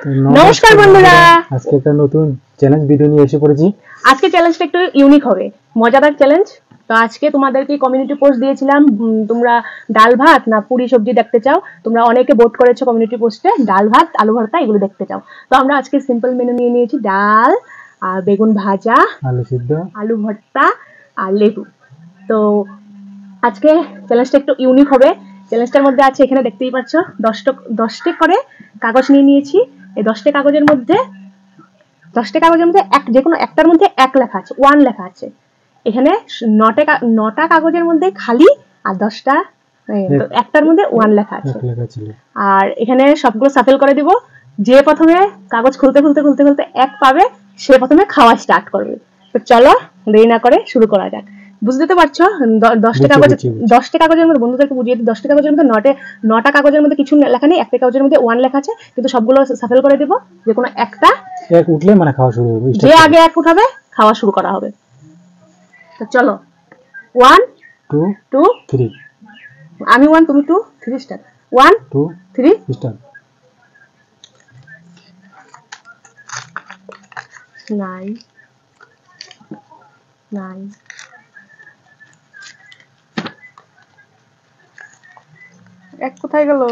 নমস্কার বন্ধুরা, আজকে একটা নতুন চ্যালেঞ্জ ভিডিও নিয়ে এসে পড়েছি। আজকে চ্যালেঞ্জটা একটু ইউনিক হবে, মজাদার চ্যালেঞ্জ। তো আজকে তোমাদেরকে কমিউনিটি পোস্ট দিয়েছিলাম, তোমরা ডাল ভাত না পুরি সবজি দেখতে চাও। তোমরা অনেকে ভোট করেছো কমিউনিটি পোস্টে ডাল ভাত আলু ভর্তা এগুলো দেখতে চাও। তো আমরা আজকে সিম্পল মেনু নিয়ে নিয়েছি, ডাল আর বেগুন ভাজা, আলু সিদ্ধ, আলু ভর্তা আর লেবু। তো আজকে চ্যালেঞ্জটা একটু ইউনিক হবে। চ্যালেঞ্জটার মধ্যে আছে, এখানে দেখতেই পাচ্ছ, 10টা করে কাগজ নিয়ে নিয়েছি। এই 10টা কাগজের মধ্যে যে কোনো একটার মধ্যে এক লেখা আছে, ওয়ান লেখা আছে। এখানে 9টা কাগজের মধ্যে খালি, আর 10টা একটার মধ্যে ওয়ান লেখা আছে। আর এখানে সবগুলো সাফেল করে দিব। যে প্রথমে কাগজ খুলতে এক পাবে, সে প্রথমে খাওয়া স্টার্ট করবে। তো চলো দেরি না করে শুরু করা যাক। বুঝতে তো পারছো, 10টা কাগজের মধ্যে, বন্ধুদেরকে বুঝিয়ে দিই, 10টা কাগজের মধ্যে 9টা কাগজের মধ্যে কিছু লেখা নেই, একটা কাগজের মধ্যে ওয়ান লেখা আছে। কিন্তু সবগুলো সাফেল করে দিব, যে কোনো একটা এক উঠলে মানে খাওয়া শুরু হবে, যে আগে এক উঠাবে খাওয়া শুরু করা হবে। তো চলো, 1 2 3, আমি 1 তুমি 2 3 স্টার্ট। 1 2 3 স্টার্ট। 9 9 এক কোথায় গেল?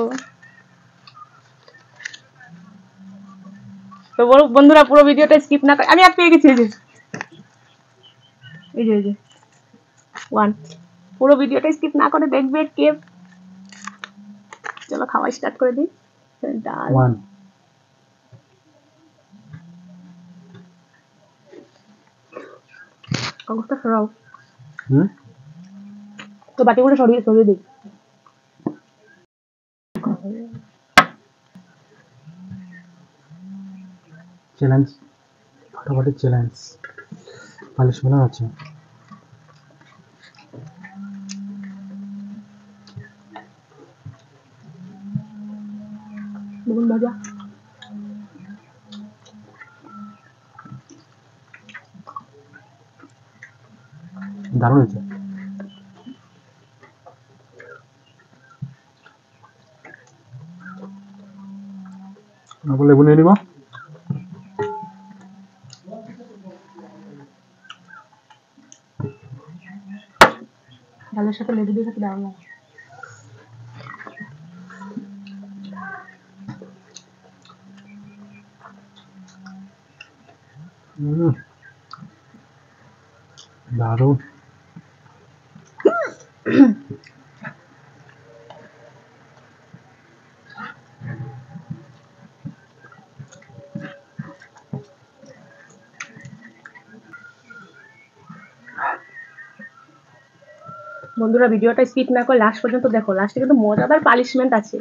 তো বন্ধুরা পুরো ভিডিওটা স্কিপ না করে, আমি এক পেয়ে গেছি, এই যে 1, পুরো ভিডিওটা স্কিপ না করে দেখবে কে। চলো খাওয়া স্টার্ট করে দিই। ডাল 1 কাগজটা সরাও, তো বাটিগুলো সরিয়ে দিই। চ্যালেঞ্জ, ফটাফটি চ্যালেঞ্জ, পালিশ মনে হচ্ছে। বেগুন ভাজা দারুণ হয়েছে। লেবু নিয়ে নিব। ডালের সাথে লেবু দিয়ে খেতে দারুণ লাগে। দারুণ। বন্ধুরা ভিডিওটা স্কিপ না করে লাস্ট পর্যন্ত দেখো, লাস্টে কিন্তু মজাদার পানিশমেন্ট আছে।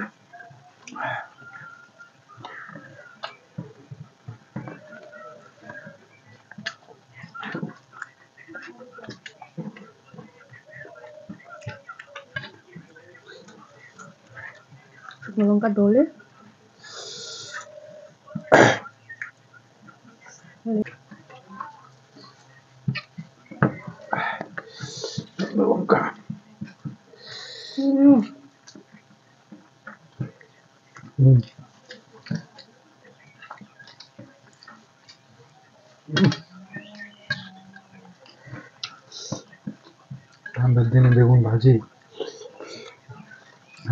শুকনো লঙ্কা ডলে লঙ্কা, ঠান্ডার দিনে বেগুন ভাজি,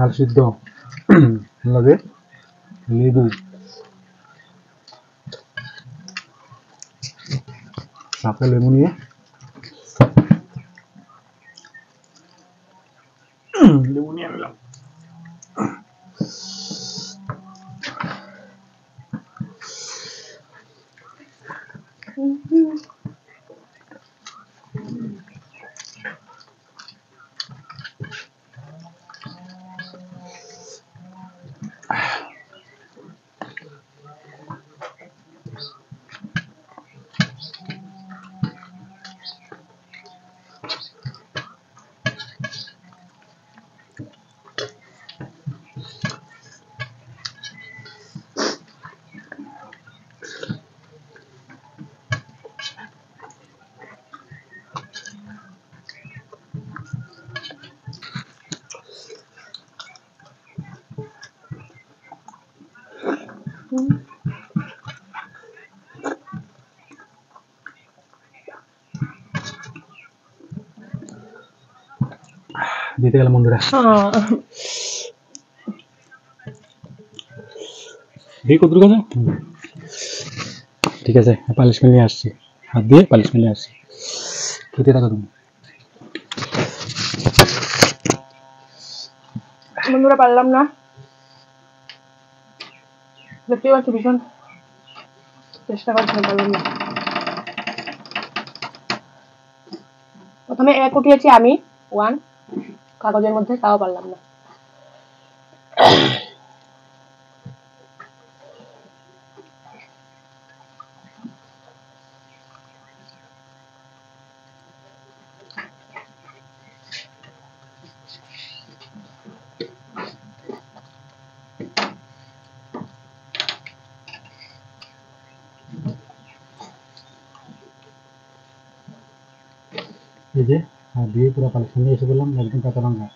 আলু সিদ্ধ, লাগে লেবু, কাঁচা লেবু নিয়ে লেবু নিয়ে নিলাম। দিতে গেলাম বন্ধুরা। দেখি কত কথা। ঠিক আছে, পালিশমেন্ট নিয়ে আসছি, হাত দিয়ে পালিশমেন্ট নিয়ে আসছি। খেতে থাকো তুমি। বন্ধুরা পারলাম না, দেখতে পাচ্ছি ভীষণ চেষ্টা করছি, পারলাম না। প্রথমে এক উঠিয়েছি আমি 1 কাগজের মধ্যে, তাও পারলাম না। এই যে হাত দিয়ে পুরো পালিশমেন্ট নিয়ে এসে বললাম, একদম কাঁচা লঙ্কা,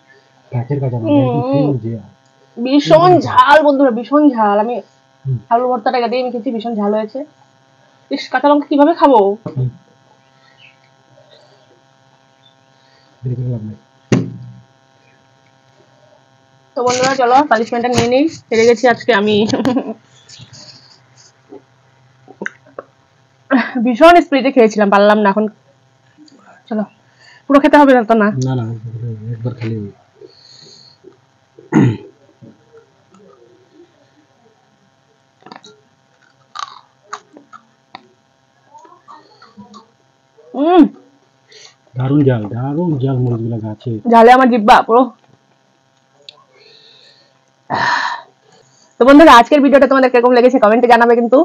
কাঁচের কাঁচা লঙ্কা, একদম ফিউজে। ভীষণ ঝাল বন্ধুরা, ভীষণ ঝাল। আমি আলু ভর্তাটা দিয়ে মেখেছি, ভীষণ ঝাল হয়েছে। ইস, কাঁচা লঙ্কা কিভাবে খাবো? তো বন্ধুরা চলো পানিশমেন্টটা নিয়ে নেই, হেরে গেছি আজকে আমি। ভীষণ স্পিডে খেয়েছিলাম, পারলাম না। এখন চলো, পুরো খেতে হবে না তো? না না না, একবার খালি। দারুণ ঝাল, দারুণ ঝাল মরিচগুলো গাছে। ঝালে আমার জিব্বা পুরো। তো বন্ধুরা আজকের ভিডিওটা তোমাদের কিরকম লেগেছে কমেন্টে জানাবে কিন্তু,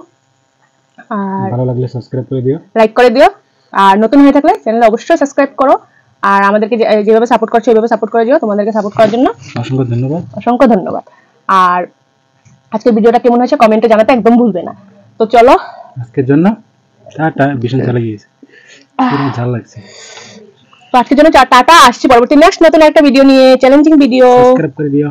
আর ভালো লাগলে সাবস্ক্রাইব করে দিও, লাইক করে দিও, আর নতুন হয়ে থাকলে চ্যানেলে অবশ্যই সাবস্ক্রাইব করো। আর আমাদেরকে যেভাবে সাপোর্ট করছো এইভাবে সাপোর্ট করে দিও। তোমাদেরকে সাপোর্ট করার জন্য অসংখ্য ধন্যবাদ, অসংখ্য ধন্যবাদ। আর আজকের ভিডিওটা কেমন হয়েছে কমেন্টে জানাতে একদম ভুলবে না। তো চলো আজকের জন্য টাটা। ভীষণ ঝাল গিয়েছে, পুরো ঝাল লাগছে। তো আজকের জন্য টাটা, আসছি পরবর্তী নেক্সট নতুন একটা ভিডিও নিয়ে, চ্যালেঞ্জিং ভিডিও। সাবস্ক্রাইব করে দিও।